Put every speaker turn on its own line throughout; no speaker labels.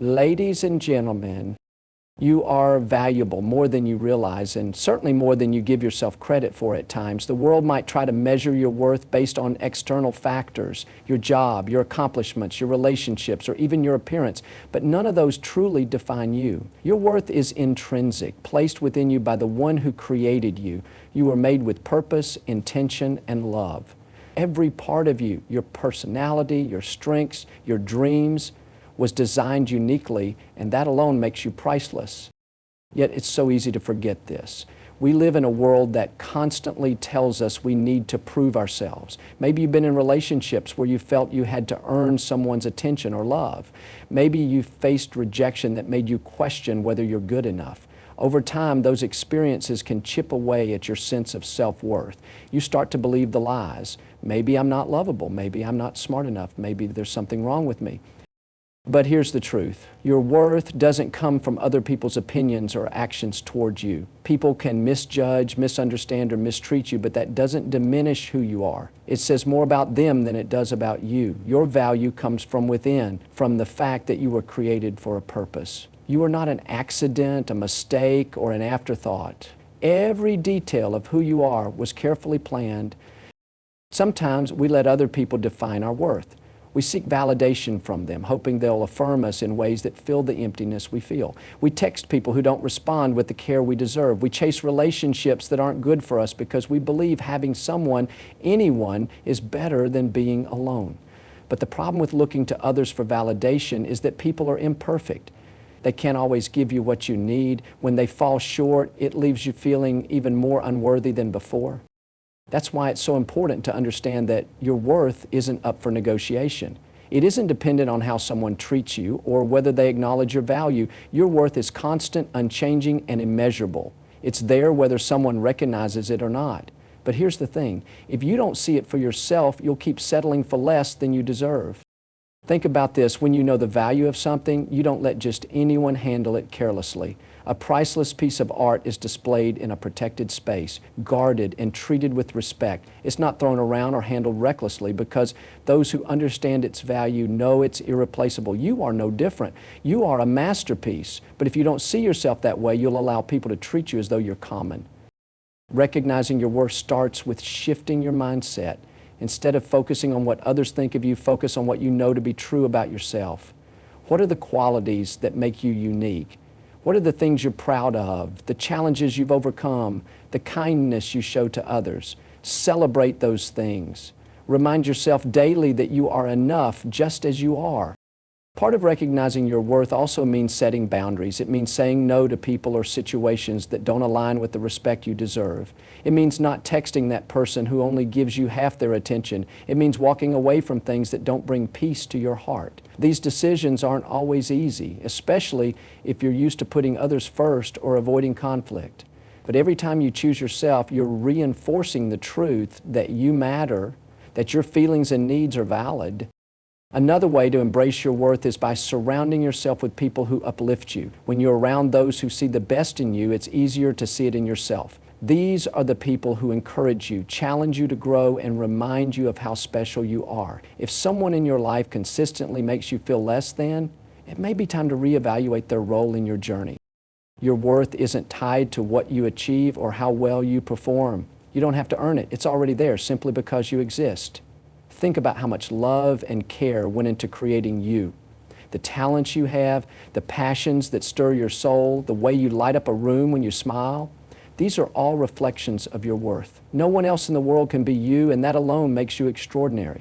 Ladies and gentlemen, you are valuable more than you realize, and certainly more than you give yourself credit for at times. The world might try to measure your worth based on external factors, your job, your accomplishments, your relationships, or even your appearance, but none of those truly define you. Your worth is intrinsic, placed within you by the one who created you. You were made with purpose, intention, and love. Every part of you, your personality, your strengths, your dreams, was designed uniquely, and that alone makes you priceless. Yet it's so easy to forget this. We live in a world that constantly tells us we need to prove ourselves. Maybe you've been in relationships where you felt you had to earn someone's attention or love. Maybe you faced rejection that made you question whether you're good enough. Over time, those experiences can chip away at your sense of self-worth. You start to believe the lies. Maybe I'm not lovable. Maybe I'm not smart enough. Maybe there's something wrong with me. But here's the truth. Your worth doesn't come from other people's opinions or actions towards you. People can misjudge, misunderstand, or mistreat you, but that doesn't diminish who you are. It says more about them than it does about you. Your value comes from within, from the fact that you were created for a purpose. You are not an accident, a mistake, or an afterthought. Every detail of who you are was carefully planned. Sometimes we let other people define our worth. We seek validation from them, hoping they'll affirm us in ways that fill the emptiness we feel. We text people who don't respond with the care we deserve. We chase relationships that aren't good for us because we believe having someone, anyone, is better than being alone. But the problem with looking to others for validation is that people are imperfect. They can't always give you what you need. When they fall short, it leaves you feeling even more unworthy than before. That's why it's so important to understand that your worth isn't up for negotiation. It isn't dependent on how someone treats you or whether they acknowledge your value. Your worth is constant, unchanging, and immeasurable. It's there whether someone recognizes it or not. But here's the thing. If you don't see it for yourself, you'll keep settling for less than you deserve. Think about this. When you know the value of something, you don't let just anyone handle it carelessly. A priceless piece of art is displayed in a protected space, guarded and treated with respect. It's not thrown around or handled recklessly because those who understand its value know it's irreplaceable. You are no different. You are a masterpiece. But if you don't see yourself that way, you'll allow people to treat you as though you're common. Recognizing your worth starts with shifting your mindset. Instead of focusing on what others think of you, focus on what you know to be true about yourself. What are the qualities that make you unique? What are the things you're proud of, the challenges you've overcome, the kindness you show to others? Celebrate those things. Remind yourself daily that you are enough just as you are. Part of recognizing your worth also means setting boundaries. It means saying no to people or situations that don't align with the respect you deserve. It means not texting that person who only gives you half their attention. It means walking away from things that don't bring peace to your heart. These decisions aren't always easy, especially if you're used to putting others first or avoiding conflict. But every time you choose yourself, you're reinforcing the truth that you matter, that your feelings and needs are valid. Another way to embrace your worth is by surrounding yourself with people who uplift you. When you're around those who see the best in you, it's easier to see it in yourself. These are the people who encourage you, challenge you to grow, and remind you of how special you are. If someone in your life consistently makes you feel less than, it may be time to reevaluate their role in your journey. Your worth isn't tied to what you achieve or how well you perform. You don't have to earn it. It's already there simply because you exist. Think about how much love and care went into creating you. The talents you have, the passions that stir your soul, the way you light up a room when you smile. These are all reflections of your worth. No one else in the world can be you, and that alone makes you extraordinary.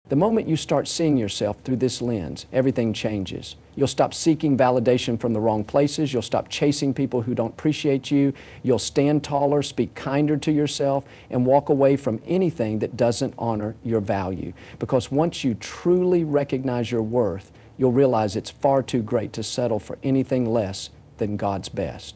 The moment you start seeing yourself through this lens, everything changes. You'll stop seeking validation from the wrong places. You'll stop chasing people who don't appreciate you. You'll stand taller, speak kinder to yourself, and walk away from anything that doesn't honor your value. Because once you truly recognize your worth, you'll realize it's far too great to settle for anything less than God's best.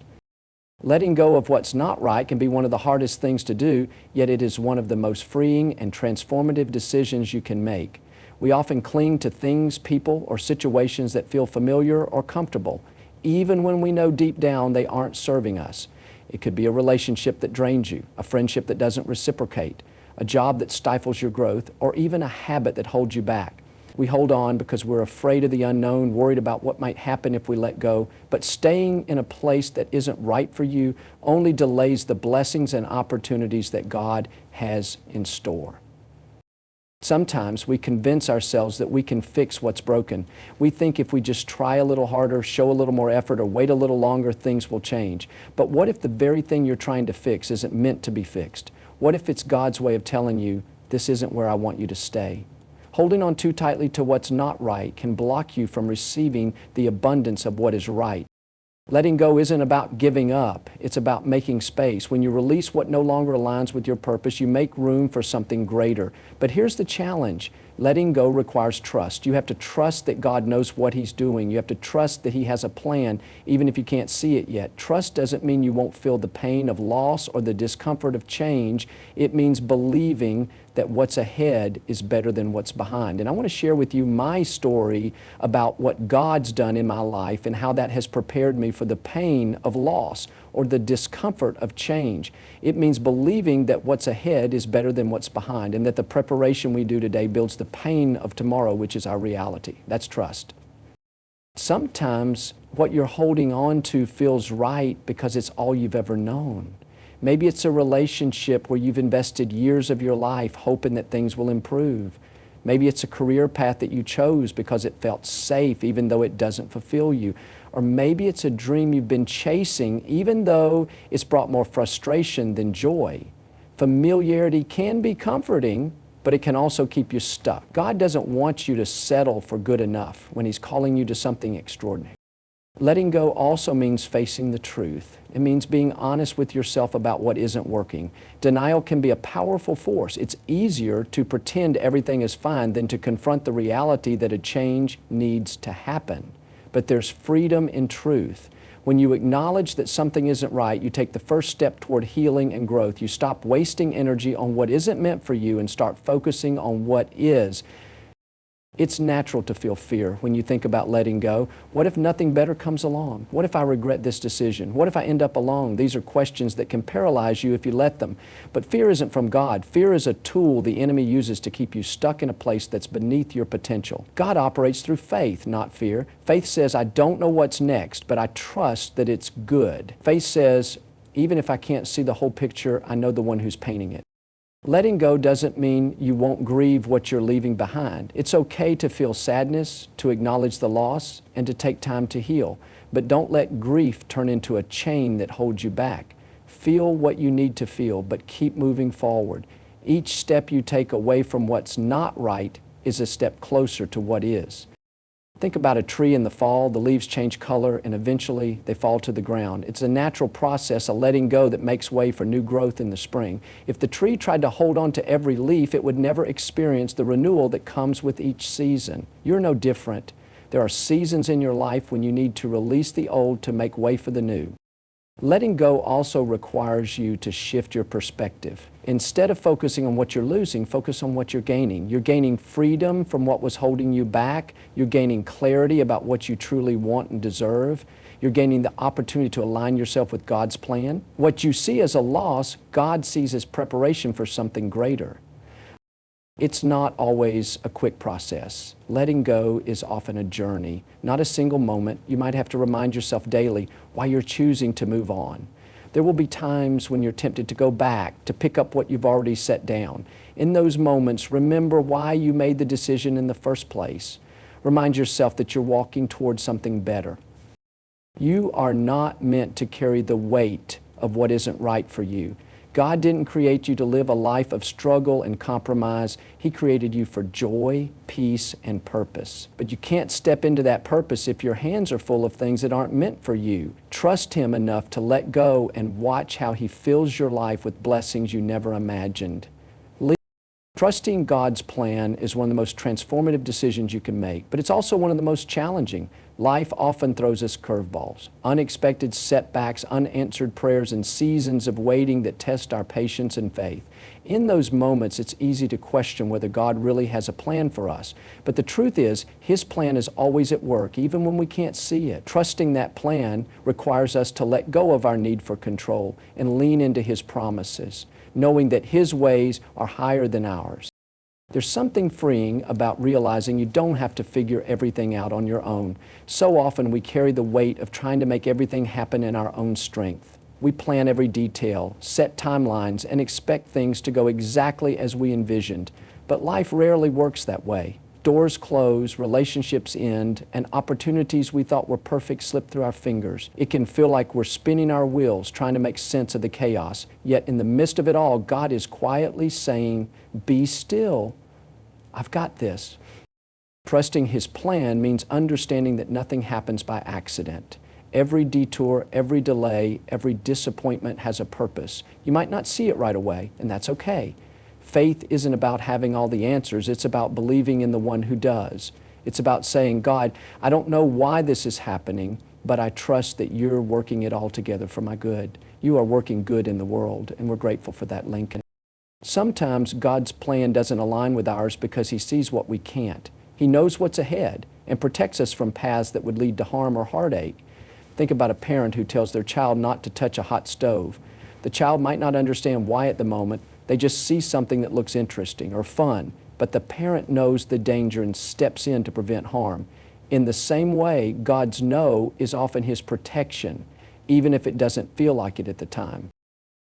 Letting go of what's not right can be one of the hardest things to do, yet it is one of the most freeing and transformative decisions you can make. We often cling to things, people, or situations that feel familiar or comfortable, even when we know deep down they aren't serving us. It could be a relationship that drains you, a friendship that doesn't reciprocate, a job that stifles your growth, or even a habit that holds you back. We hold on because we're afraid of the unknown, worried about what might happen if we let go. But staying in a place that isn't right for you only delays the blessings and opportunities that God has in store. Sometimes we convince ourselves that we can fix what's broken. We think if we just try a little harder, show a little more effort, or wait a little longer, things will change. But what if the very thing you're trying to fix isn't meant to be fixed? What if it's God's way of telling you, this isn't where I want you to stay? Holding on too tightly to what's not right can block you from receiving the abundance of what is right. Letting go isn't about giving up, it's about making space. When you release what no longer aligns with your purpose, you make room for something greater. But here's the challenge. Letting go requires trust. You have to trust that God knows what He's doing. You have to trust that He has a plan, even if you can't see it yet. Trust doesn't mean you won't feel the pain of loss or the discomfort of change. It means believing that what's ahead is better than what's behind. And I want to share with you my story about what God's done in my life and how that has prepared me for the pain of loss or the discomfort of change. It means believing that what's ahead is better than what's behind, and that the preparation we do today builds the pain of tomorrow, which is our reality. That's trust. Sometimes what you're holding on to feels right because it's all you've ever known. Maybe it's a relationship where you've invested years of your life hoping that things will improve. Maybe it's a career path that you chose because it felt safe even though it doesn't fulfill you. Or maybe it's a dream you've been chasing even though it's brought more frustration than joy. Familiarity can be comforting, but it can also keep you stuck. God doesn't want you to settle for good enough when He's calling you to something extraordinary. Letting go also means facing the truth. It means being honest with yourself about what isn't working. Denial can be a powerful force. It's easier to pretend everything is fine than to confront the reality that a change needs to happen. But there's freedom in truth. When you acknowledge that something isn't right, you take the first step toward healing and growth. You stop wasting energy on what isn't meant for you and start focusing on what is. It's natural to feel fear when you think about letting go. What if nothing better comes along? What if I regret this decision? What if I end up alone? These are questions that can paralyze you if you let them. But fear isn't from God. Fear is a tool the enemy uses to keep you stuck in a place that's beneath your potential. God operates through faith, not fear. Faith says, I don't know what's next, but I trust that it's good. Faith says, even if I can't see the whole picture, I know the one who's painting it. Letting go doesn't mean you won't grieve what you're leaving behind. It's okay to feel sadness, to acknowledge the loss, and to take time to heal. But don't let grief turn into a chain that holds you back. Feel what you need to feel, but keep moving forward. Each step you take away from what's not right is a step closer to what is. Think about a tree in the fall. The leaves change color and eventually they fall to the ground. It's a natural process, a letting go that makes way for new growth in the spring. If the tree tried to hold on to every leaf, it would never experience the renewal that comes with each season. You're no different. There are seasons in your life when you need to release the old to make way for the new. Letting go also requires you to shift your perspective. Instead of focusing on what you're losing, focus on what you're gaining. You're gaining freedom from what was holding you back. You're gaining clarity about what you truly want and deserve. You're gaining the opportunity to align yourself with God's plan. What you see as a loss, God sees as preparation for something greater. It's not always a quick process. Letting go is often a journey, not a single moment. You might have to remind yourself daily why you're choosing to move on. There will be times when you're tempted to go back, to pick up what you've already set down. In those moments, remember why you made the decision in the first place. Remind yourself that you're walking towards something better. You are not meant to carry the weight of what isn't right for you. God didn't create you to live a life of struggle and compromise. He created you for joy, peace, and purpose. But you can't step into that purpose if your hands are full of things that aren't meant for you. Trust Him enough to let go and watch how He fills your life with blessings you never imagined. Trusting God's plan is one of the most transformative decisions you can make, but it's also one of the most challenging. Life often throws us curveballs, unexpected setbacks, unanswered prayers, and seasons of waiting that test our patience and faith. In those moments, it's easy to question whether God really has a plan for us. But the truth is, His plan is always at work, even when we can't see it. Trusting that plan requires us to let go of our need for control and lean into His promises, knowing that His ways are higher than ours. There's something freeing about realizing you don't have to figure everything out on your own. So often we carry the weight of trying to make everything happen in our own strength. We plan every detail, set timelines, and expect things to go exactly as we envisioned. But life rarely works that way. Doors close, relationships end, and opportunities we thought were perfect slip through our fingers. It can feel like we're spinning our wheels trying to make sense of the chaos. Yet in the midst of it all, God is quietly saying, "Be still. I've got this." Trusting His plan means understanding that nothing happens by accident. Every detour, every delay, every disappointment has a purpose. You might not see it right away, and that's okay. Faith isn't about having all the answers. It's about believing in the one who does. It's about saying, "God, I don't know why this is happening, but I trust that you're working it all together for my good. You are working good in the world," and we're grateful for that, Lincoln. Sometimes God's plan doesn't align with ours because He sees what we can't. He knows what's ahead and protects us from paths that would lead to harm or heartache. Think about a parent who tells their child not to touch a hot stove. The child might not understand why at the moment. They just see something that looks interesting or fun, but the parent knows the danger and steps in to prevent harm. In the same way, God's no is often His protection, even if it doesn't feel like it at the time.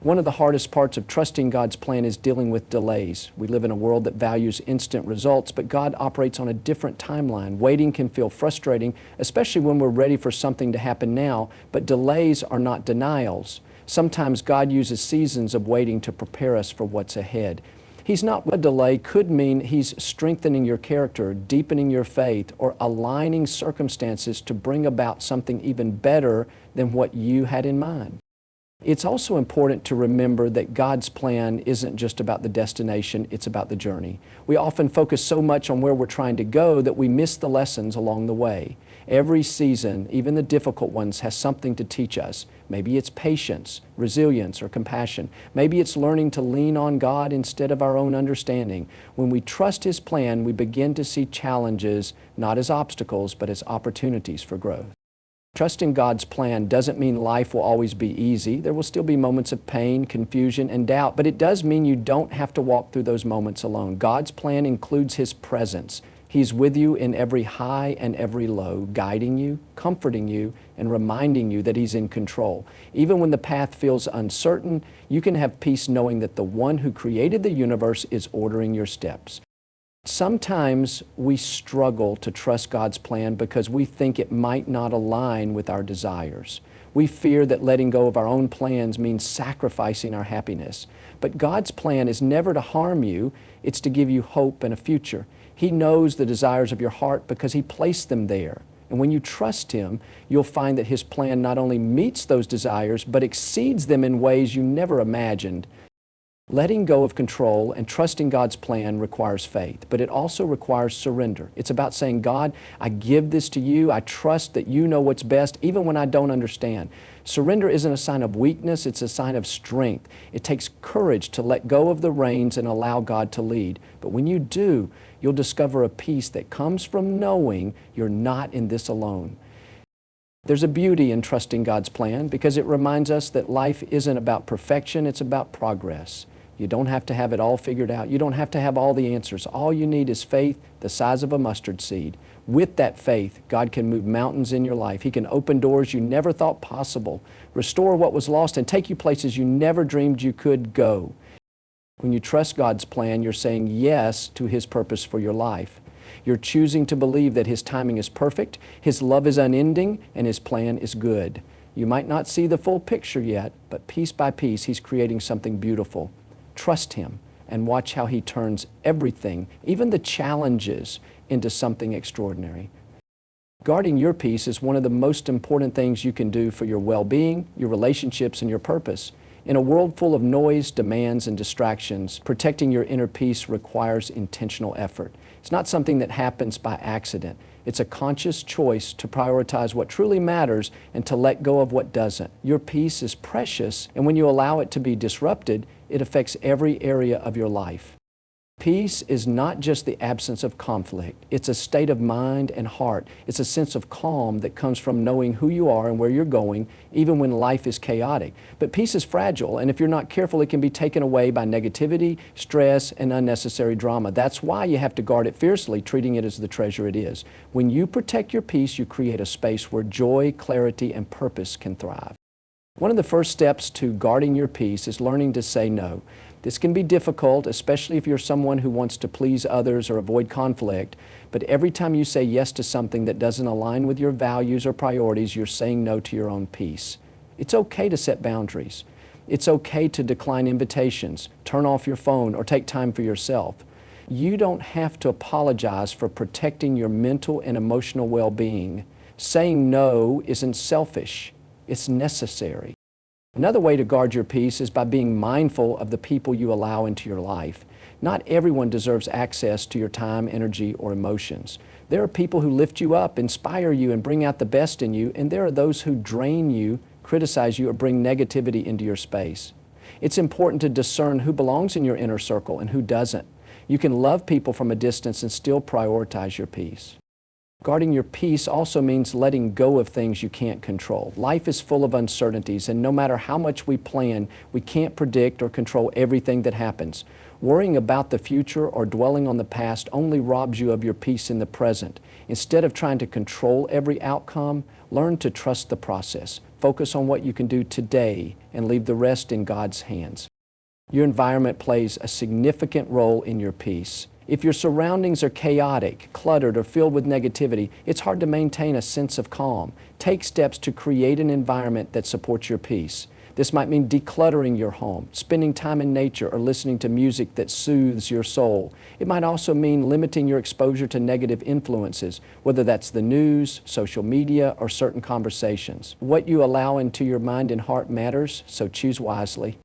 One of the hardest parts of trusting God's plan is dealing with delays. We live in a world that values instant results, but God operates on a different timeline. Waiting can feel frustrating, especially when we're ready for something to happen now, but delays are not denials. Sometimes God uses seasons of waiting to prepare us for what's ahead. A delay could mean He's strengthening your character, deepening your faith, or aligning circumstances to bring about something even better than what you had in mind. It's also important to remember that God's plan isn't just about the destination, it's about the journey. We often focus so much on where we're trying to go that we miss the lessons along the way. Every season, even the difficult ones, has something to teach us. Maybe it's patience, resilience, or compassion. Maybe it's learning to lean on God instead of our own understanding. When we trust His plan, we begin to see challenges not as obstacles, but as opportunities for growth. Trusting God's plan doesn't mean life will always be easy. There will still be moments of pain, confusion, and doubt, but it does mean you don't have to walk through those moments alone. God's plan includes His presence. He's with you in every high and every low, guiding you, comforting you, and reminding you that He's in control. Even when the path feels uncertain, you can have peace knowing that the one who created the universe is ordering your steps. Sometimes we struggle to trust God's plan because we think it might not align with our desires. We fear that letting go of our own plans means sacrificing our happiness. But God's plan is never to harm you, it's to give you hope and a future. He knows the desires of your heart because He placed them there. And when you trust Him, you'll find that His plan not only meets those desires, but exceeds them in ways you never imagined. Letting go of control and trusting God's plan requires faith, but it also requires surrender. It's about saying, "God, I give this to you. I trust that you know what's best, even when I don't understand." Surrender isn't a sign of weakness, it's a sign of strength. It takes courage to let go of the reins and allow God to lead. But when you do, you'll discover a peace that comes from knowing you're not in this alone. There's a beauty in trusting God's plan because it reminds us that life isn't about perfection, it's about progress. You don't have to have it all figured out. You don't have to have all the answers. All you need is faith the size of a mustard seed. With that faith, God can move mountains in your life. He can open doors you never thought possible, restore what was lost, and take you places you never dreamed you could go. When you trust God's plan, you're saying yes to His purpose for your life. You're choosing to believe that His timing is perfect, His love is unending, and His plan is good. You might not see the full picture yet, but piece by piece, He's creating something beautiful. Trust Him and watch how He turns everything, even the challenges, into something extraordinary. Guarding your peace is one of the most important things you can do for your well-being, your relationships, and your purpose. In a world full of noise, demands, and distractions, protecting your inner peace requires intentional effort. It's not something that happens by accident. It's a conscious choice to prioritize what truly matters and to let go of what doesn't. Your peace is precious, and when you allow it to be disrupted, it affects every area of your life. Peace is not just the absence of conflict. It's a state of mind and heart. It's a sense of calm that comes from knowing who you are and where you're going, even when life is chaotic. But peace is fragile, and if you're not careful, it can be taken away by negativity, stress, and unnecessary drama. That's why you have to guard it fiercely, treating it as the treasure it is. When you protect your peace, you create a space where joy, clarity, and purpose can thrive. One of the first steps to guarding your peace is learning to say no. This can be difficult, especially if you're someone who wants to please others or avoid conflict, but every time you say yes to something that doesn't align with your values or priorities, you're saying no to your own peace. It's okay to set boundaries. It's okay to decline invitations, turn off your phone, or take time for yourself. You don't have to apologize for protecting your mental and emotional well-being. Saying no isn't selfish, it's necessary. Another way to guard your peace is by being mindful of the people you allow into your life. Not everyone deserves access to your time, energy, or emotions. There are people who lift you up, inspire you, and bring out the best in you, and there are those who drain you, criticize you, or bring negativity into your space. It's important to discern who belongs in your inner circle and who doesn't. You can love people from a distance and still prioritize your peace. Guarding your peace also means letting go of things you can't control. Life is full of uncertainties, and no matter how much we plan, we can't predict or control everything that happens. Worrying about the future or dwelling on the past only robs you of your peace in the present. Instead of trying to control every outcome, learn to trust the process. Focus on what you can do today and leave the rest in God's hands. Your environment plays a significant role in your peace. If your surroundings are chaotic, cluttered, or filled with negativity, it's hard to maintain a sense of calm. Take steps to create an environment that supports your peace. This might mean decluttering your home, spending time in nature, or listening to music that soothes your soul. It might also mean limiting your exposure to negative influences, whether that's the news, social media, or certain conversations. What you allow into your mind and heart matters, so choose wisely.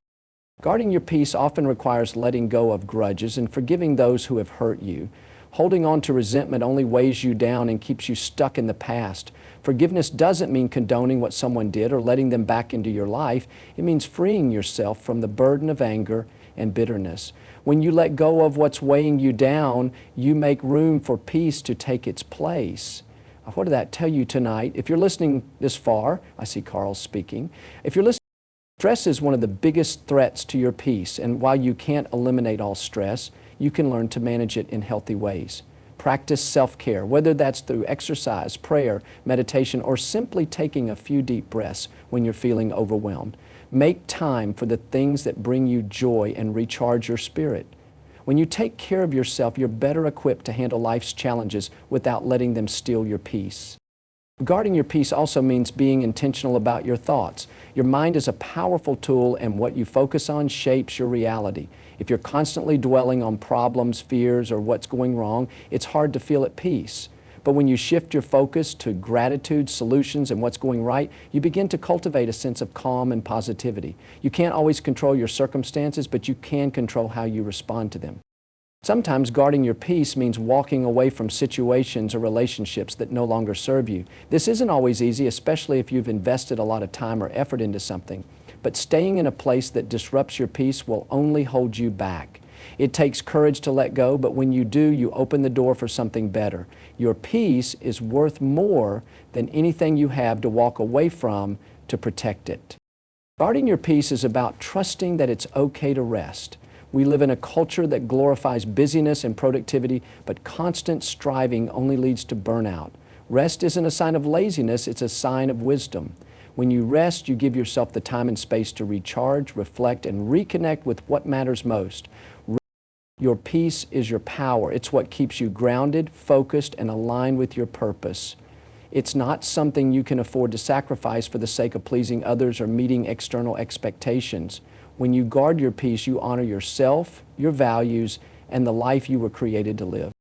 Guarding your peace often requires letting go of grudges and forgiving those who have hurt you. Holding on to resentment only weighs you down and keeps you stuck in the past. Forgiveness doesn't mean condoning what someone did or letting them back into your life. It means freeing yourself from the burden of anger and bitterness. When you let go of what's weighing you down, you make room for peace to take its place. What did that tell you tonight? If you're listening this far, I see Carl speaking. If you're listening, stress is one of the biggest threats to your peace, and while you can't eliminate all stress, you can learn to manage it in healthy ways. Practice self-care, whether that's through exercise, prayer, meditation, or simply taking a few deep breaths when you're feeling overwhelmed. Make time for the things that bring you joy and recharge your spirit. When you take care of yourself, you're better equipped to handle life's challenges without letting them steal your peace. Guarding your peace also means being intentional about your thoughts. Your mind is a powerful tool, and what you focus on shapes your reality. If you're constantly dwelling on problems, fears, or what's going wrong, it's hard to feel at peace. But when you shift your focus to gratitude, solutions, and what's going right, you begin to cultivate a sense of calm and positivity. You can't always control your circumstances, but you can control how you respond to them. Sometimes guarding your peace means walking away from situations or relationships that no longer serve you. This isn't always easy, especially if you've invested a lot of time or effort into something. But staying in a place that disrupts your peace will only hold you back. It takes courage to let go, but when you do, you open the door for something better. Your peace is worth more than anything you have to walk away from to protect it. Guarding your peace is about trusting that it's okay to rest. We live in a culture that glorifies busyness and productivity, but constant striving only leads to burnout. Rest isn't a sign of laziness, it's a sign of wisdom. When you rest, you give yourself the time and space to recharge, reflect, and reconnect with what matters most. Your peace is your power. It's what keeps you grounded, focused, and aligned with your purpose. It's not something you can afford to sacrifice for the sake of pleasing others or meeting external expectations. When you guard your peace, you honor yourself, your values, and the life you were created to live.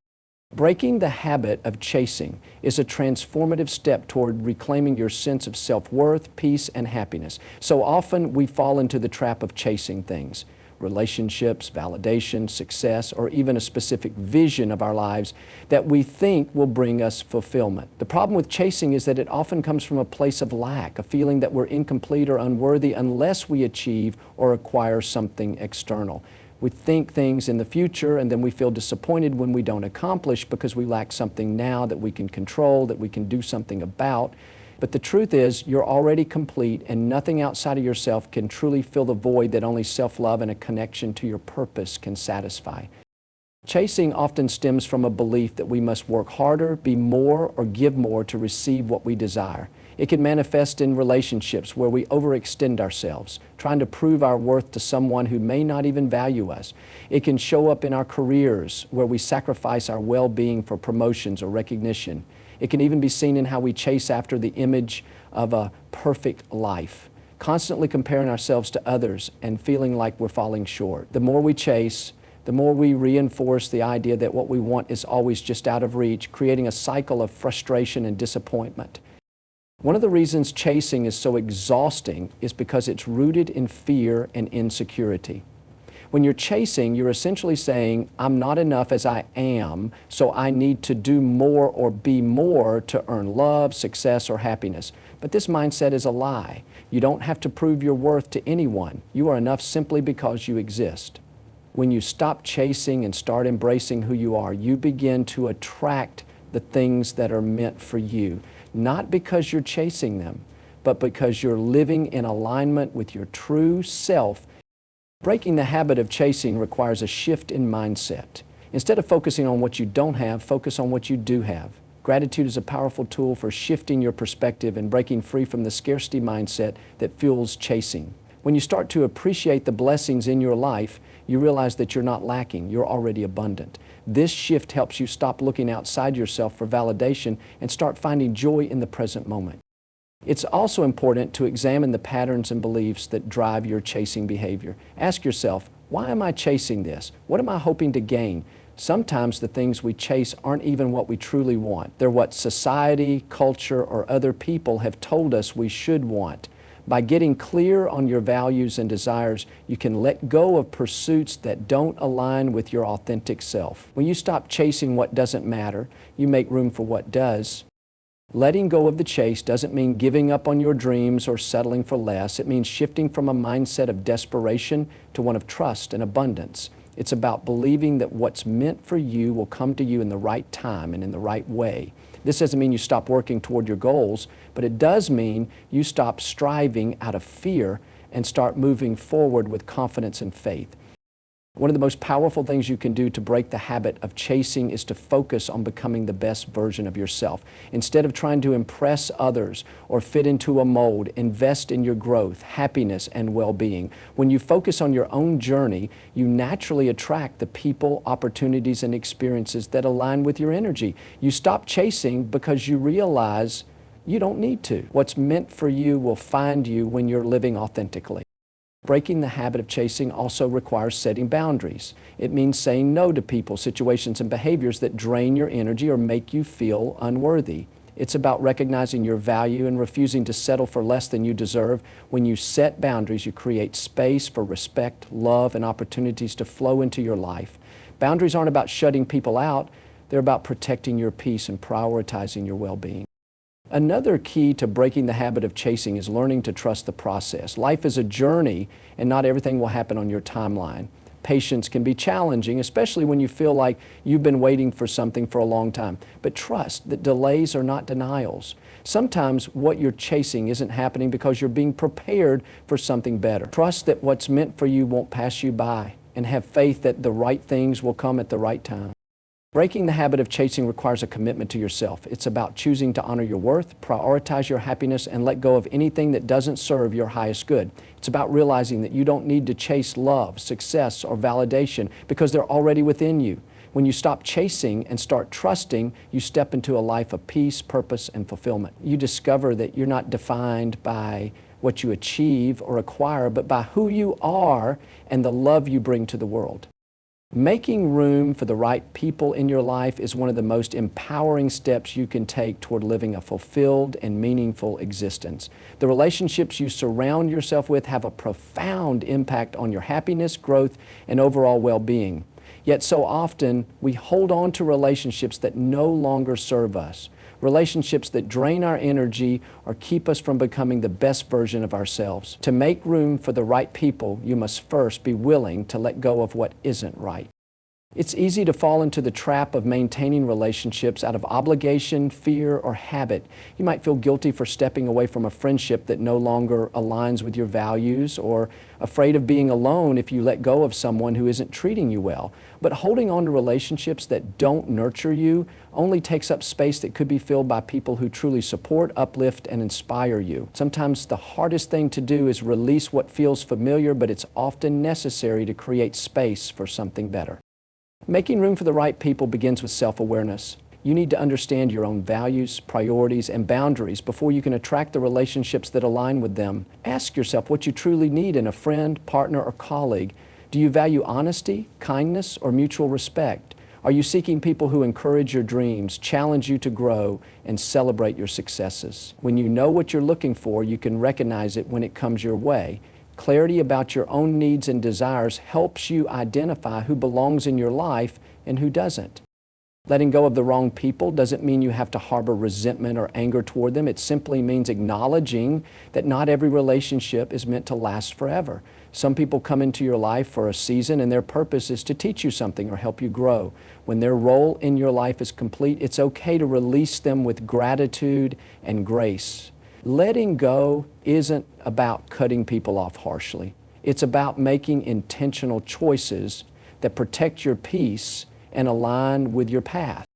Breaking the habit of chasing is a transformative step toward reclaiming your sense of self-worth, peace, and happiness. So often we fall into the trap of chasing things. Relationships, validation, success, or even a specific vision of our lives that we think will bring us fulfillment. The problem with chasing is that it often comes from a place of lack, a feeling that we're incomplete or unworthy unless we achieve or acquire something external. We think things in the future, and then we feel disappointed when we don't accomplish because we lack something now that we can control, that we can do something about. But the truth is, you're already complete, and nothing outside of yourself can truly fill the void that only self-love and a connection to your purpose can satisfy. Chasing often stems from a belief that we must work harder, be more, or give more to receive what we desire. It can manifest in relationships where we overextend ourselves, trying to prove our worth to someone who may not even value us. It can show up in our careers where we sacrifice our well-being for promotions or recognition. It can even be seen in how we chase after the image of a perfect life, constantly comparing ourselves to others and feeling like we're falling short. The more we chase, the more we reinforce the idea that what we want is always just out of reach, creating a cycle of frustration and disappointment. One of the reasons chasing is so exhausting is because it's rooted in fear and insecurity. When you're chasing, you're essentially saying, I'm not enough as I am, so I need to do more or be more to earn love, success, or happiness. But this mindset is a lie. You don't have to prove your worth to anyone. You are enough simply because you exist. When you stop chasing and start embracing who you are, you begin to attract the things that are meant for you. Not because you're chasing them, but because you're living in alignment with your true self. Breaking the habit of chasing requires a shift in mindset. Instead of focusing on what you don't have, focus on what you do have. Gratitude is a powerful tool for shifting your perspective and breaking free from the scarcity mindset that fuels chasing. When you start to appreciate the blessings in your life, you realize that you're not lacking, you're already abundant. This shift helps you stop looking outside yourself for validation and start finding joy in the present moment. It's also important to examine the patterns and beliefs that drive your chasing behavior. Ask yourself, why am I chasing this? What am I hoping to gain? Sometimes the things we chase aren't even what we truly want. They're what society, culture, or other people have told us we should want. By getting clear on your values and desires, you can let go of pursuits that don't align with your authentic self. When you stop chasing what doesn't matter, you make room for what does. Letting go of the chase doesn't mean giving up on your dreams or settling for less. It means shifting from a mindset of desperation to one of trust and abundance. It's about believing that what's meant for you will come to you in the right time and in the right way. This doesn't mean you stop working toward your goals, but it does mean you stop striving out of fear and start moving forward with confidence and faith. One of the most powerful things you can do to break the habit of chasing is to focus on becoming the best version of yourself. Instead of trying to impress others or fit into a mold, invest in your growth, happiness, and well-being. When you focus on your own journey, you naturally attract the people, opportunities, and experiences that align with your energy. You stop chasing because you realize you don't need to. What's meant for you will find you when you're living authentically. Breaking the habit of chasing also requires setting boundaries. It means saying no to people, situations, and behaviors that drain your energy or make you feel unworthy. It's about recognizing your value and refusing to settle for less than you deserve. When you set boundaries, you create space for respect, love, and opportunities to flow into your life. Boundaries aren't about shutting people out. They're about protecting your peace and prioritizing your well-being. Another key to breaking the habit of chasing is learning to trust the process. Life is a journey, and not everything will happen on your timeline. Patience can be challenging, especially when you feel like you've been waiting for something for a long time. But trust that delays are not denials. Sometimes what you're chasing isn't happening because you're being prepared for something better. Trust that what's meant for you won't pass you by, and have faith that the right things will come at the right time. Breaking the habit of chasing requires a commitment to yourself. It's about choosing to honor your worth, prioritize your happiness, and let go of anything that doesn't serve your highest good. It's about realizing that you don't need to chase love, success, or validation because they're already within you. When you stop chasing and start trusting, you step into a life of peace, purpose, and fulfillment. You discover that you're not defined by what you achieve or acquire, but by who you are and the love you bring to the world. Making room for the right people in your life is one of the most empowering steps you can take toward living a fulfilled and meaningful existence. The relationships you surround yourself with have a profound impact on your happiness, growth, and overall well-being. Yet so often, we hold on to relationships that no longer serve us. relationships that drain our energy or keep us from becoming the best version of ourselves. To make room for the right people, you must first be willing to let go of what isn't right. It's easy to fall into the trap of maintaining relationships out of obligation, fear, or habit. You might feel guilty for stepping away from a friendship that no longer aligns with your values, or afraid of being alone if you let go of someone who isn't treating you well. But holding on to relationships that don't nurture you only takes up space that could be filled by people who truly support, uplift, and inspire you. Sometimes the hardest thing to do is release what feels familiar, but it's often necessary to create space for something better. Making room for the right people begins with self-awareness. You need to understand your own values, priorities, and boundaries before you can attract the relationships that align with them. Ask yourself what you truly need in a friend, partner, or colleague. Do you value honesty, kindness, or mutual respect? Are you seeking people who encourage your dreams, challenge you to grow, and celebrate your successes? When you know what you're looking for, you can recognize it when it comes your way. Clarity about your own needs and desires helps you identify who belongs in your life and who doesn't. Letting go of the wrong people doesn't mean you have to harbor resentment or anger toward them. It simply means acknowledging that not every relationship is meant to last forever. Some people come into your life for a season and their purpose is to teach you something or help you grow. When their role in your life is complete, it's okay to release them with gratitude and grace. Letting go isn't about cutting people off harshly. It's about making intentional choices that protect your peace and align with your path.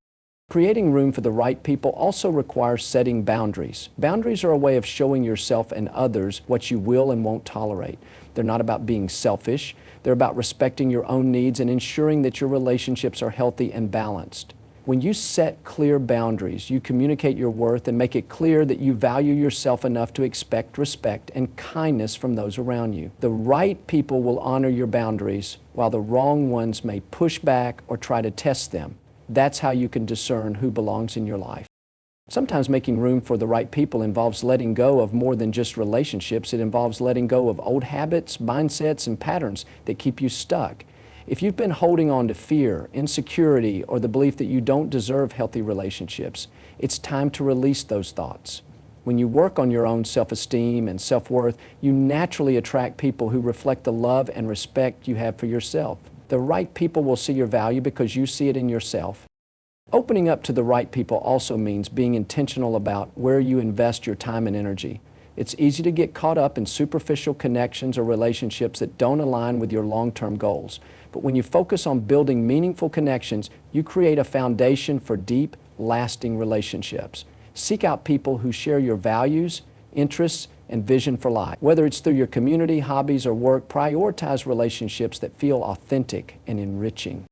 Creating room for the right people also requires setting boundaries. Boundaries are a way of showing yourself and others what you will and won't tolerate. They're not about being selfish. They're about respecting your own needs and ensuring that your relationships are healthy and balanced. When you set clear boundaries, you communicate your worth and make it clear that you value yourself enough to expect respect and kindness from those around you. The right people will honor your boundaries, while the wrong ones may push back or try to test them. That's how you can discern who belongs in your life. Sometimes making room for the right people involves letting go of more than just relationships. It involves letting go of old habits, mindsets, and patterns that keep you stuck. If you've been holding on to fear, insecurity, or the belief that you don't deserve healthy relationships, it's time to release those thoughts. When you work on your own self-esteem and self-worth, you naturally attract people who reflect the love and respect you have for yourself. The right people will see your value because you see it in yourself. Opening up to the right people also means being intentional about where you invest your time and energy. It's easy to get caught up in superficial connections or relationships that don't align with your long-term goals. But when you focus on building meaningful connections, you create a foundation for deep, lasting relationships. Seek out people who share your values, interests, and vision for life. Whether it's through your community, hobbies, or work, prioritize relationships that feel authentic and enriching.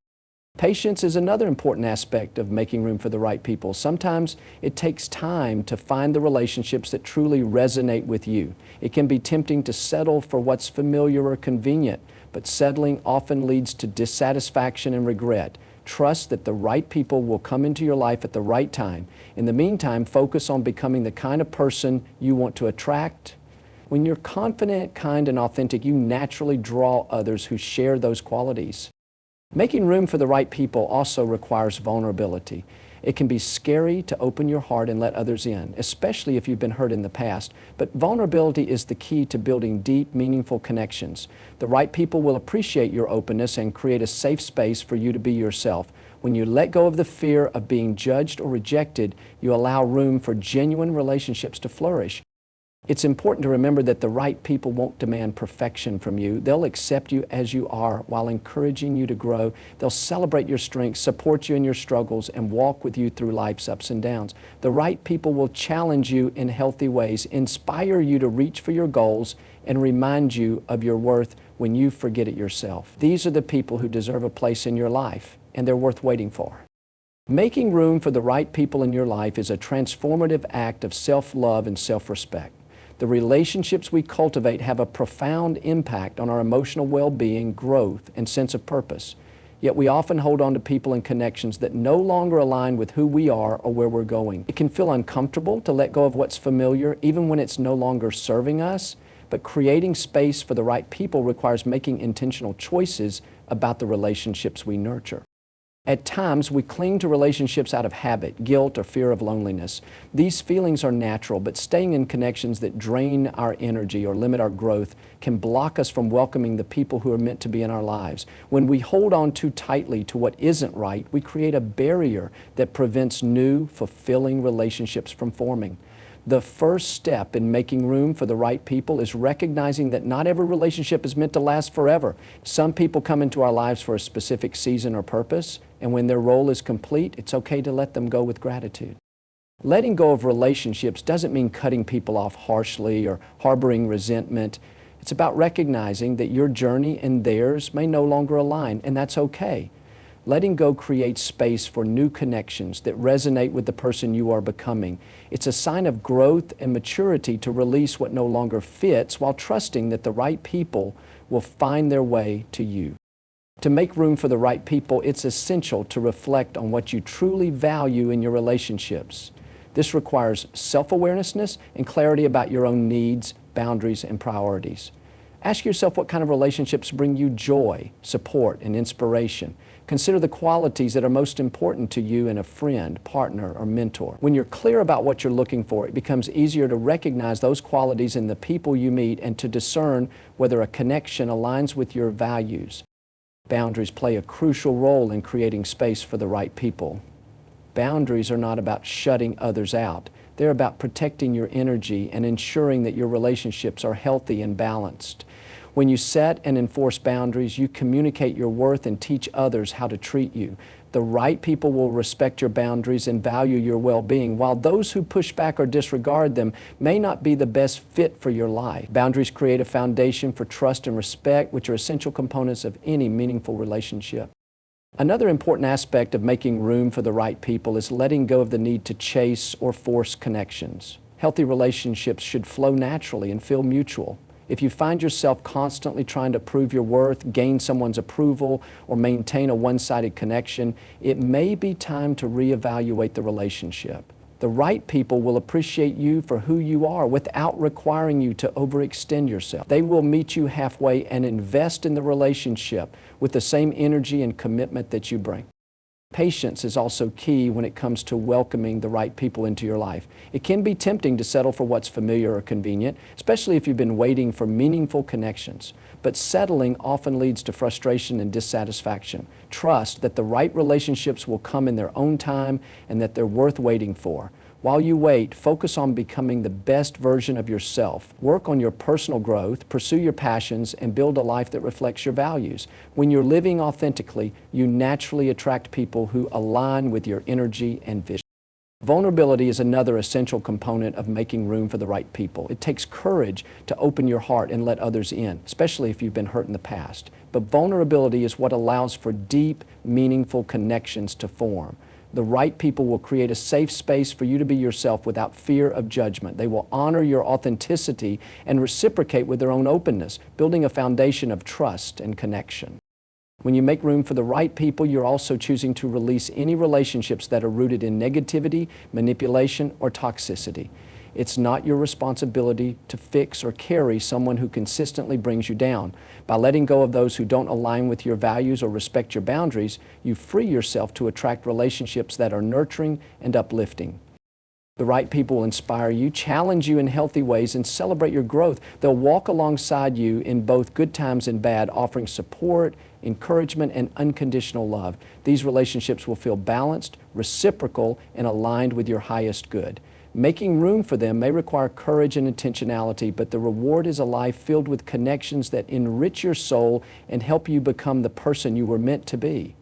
Patience is another important aspect of making room for the right people. Sometimes it takes time to find the relationships that truly resonate with you. It can be tempting to settle for what's familiar or convenient, but settling often leads to dissatisfaction and regret. Trust that the right people will come into your life at the right time. In the meantime, focus on becoming the kind of person you want to attract. When you're confident, kind, and authentic, you naturally draw others who share those qualities. Making room for the right people also requires vulnerability. It can be scary to open your heart and let others in, especially if you've been hurt in the past. But vulnerability is the key to building deep, meaningful connections. The right people will appreciate your openness and create a safe space for you to be yourself. When you let go of the fear of being judged or rejected, you allow room for genuine relationships to flourish. It's important to remember that the right people won't demand perfection from you. They'll accept you as you are while encouraging you to grow. They'll celebrate your strengths, support you in your struggles, and walk with you through life's ups and downs. The right people will challenge you in healthy ways, inspire you to reach for your goals, and remind you of your worth when you forget it yourself. These are the people who deserve a place in your life, and they're worth waiting for. Making room for the right people in your life is a transformative act of self-love and self-respect. The relationships we cultivate have a profound impact on our emotional well-being, growth, and sense of purpose. Yet we often hold on to people and connections that no longer align with who we are or where we're going. It can feel uncomfortable to let go of what's familiar, even when it's no longer serving us, but creating space for the right people requires making intentional choices about the relationships we nurture. At times, we cling to relationships out of habit, guilt, or fear of loneliness. These feelings are natural, but staying in connections that drain our energy or limit our growth can block us from welcoming the people who are meant to be in our lives. When we hold on too tightly to what isn't right, we create a barrier that prevents new, fulfilling relationships from forming. The first step in making room for the right people is recognizing that not every relationship is meant to last forever. Some people come into our lives for a specific season or purpose, and when their role is complete, it's okay to let them go with gratitude. Letting go of relationships doesn't mean cutting people off harshly or harboring resentment. It's about recognizing that your journey and theirs may no longer align, and that's okay. Letting go creates space for new connections that resonate with the person you are becoming. It's a sign of growth and maturity to release what no longer fits while trusting that the right people will find their way to you. To make room for the right people, it's essential to reflect on what you truly value in your relationships. This requires self-awareness and clarity about your own needs, boundaries, and priorities. Ask yourself what kind of relationships bring you joy, support, and inspiration. Consider the qualities that are most important to you in a friend, partner, or mentor. When you're clear about what you're looking for, it becomes easier to recognize those qualities in the people you meet and to discern whether a connection aligns with your values. Boundaries play a crucial role in creating space for the right people. Boundaries are not about shutting others out. They're about protecting your energy and ensuring that your relationships are healthy and balanced. When you set and enforce boundaries, you communicate your worth and teach others how to treat you. The right people will respect your boundaries and value your well-being, while those who push back or disregard them may not be the best fit for your life. Boundaries create a foundation for trust and respect, which are essential components of any meaningful relationship. Another important aspect of making room for the right people is letting go of the need to chase or force connections. Healthy relationships should flow naturally and feel mutual. If you find yourself constantly trying to prove your worth, gain someone's approval, or maintain a one-sided connection, it may be time to reevaluate the relationship. The right people will appreciate you for who you are without requiring you to overextend yourself. They will meet you halfway and invest in the relationship with the same energy and commitment that you bring. Patience is also key when it comes to welcoming the right people into your life. It can be tempting to settle for what's familiar or convenient, especially if you've been waiting for meaningful connections. But settling often leads to frustration and dissatisfaction. Trust that the right relationships will come in their own time and that they're worth waiting for. While you wait, focus on becoming the best version of yourself. Work on your personal growth, pursue your passions, and build a life that reflects your values. When you're living authentically, you naturally attract people who align with your energy and vision. Vulnerability is another essential component of making room for the right people. It takes courage to open your heart and let others in, especially if you've been hurt in the past. But vulnerability is what allows for deep, meaningful connections to form. The right people will create a safe space for you to be yourself without fear of judgment. They will honor your authenticity and reciprocate with their own openness, building a foundation of trust and connection. When you make room for the right people, you're also choosing to release any relationships that are rooted in negativity, manipulation, or toxicity. It's not your responsibility to fix or carry someone who consistently brings you down. By letting go of those who don't align with your values or respect your boundaries, you free yourself to attract relationships that are nurturing and uplifting. The right people will inspire you, challenge you in healthy ways, and celebrate your growth. They'll walk alongside you in both good times and bad, offering support, encouragement, and unconditional love. These relationships will feel balanced, reciprocal, and aligned with your highest good. Making room for them may require courage and intentionality, but the reward is a life filled with connections that enrich your soul and help you become the person you were meant to be.